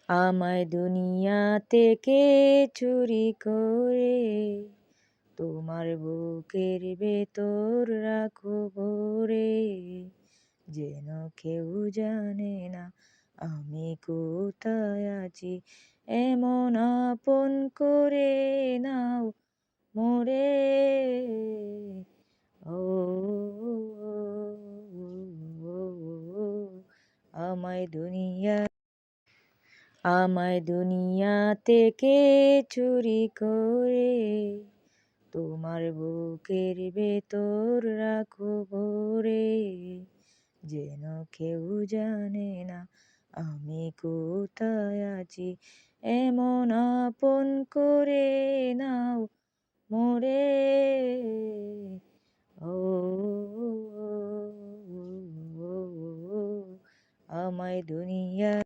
আমায় দুনিয়া থেকে চুরি করে তোমার বুকের ভেতর রাখো ভরে, যেন কেউ জানে না আমি কোথায় আছি। এমন আপন করে নাও মোরে, ও আমায় দুনিয়া থেকে চুরি করে তোমার বুকের ভেতর রাখো ভরে, যেন কেউ জানে না আমি কোথায় আছি। এমন আপন করে নাও মোরে, ও আমায় দুনিয়া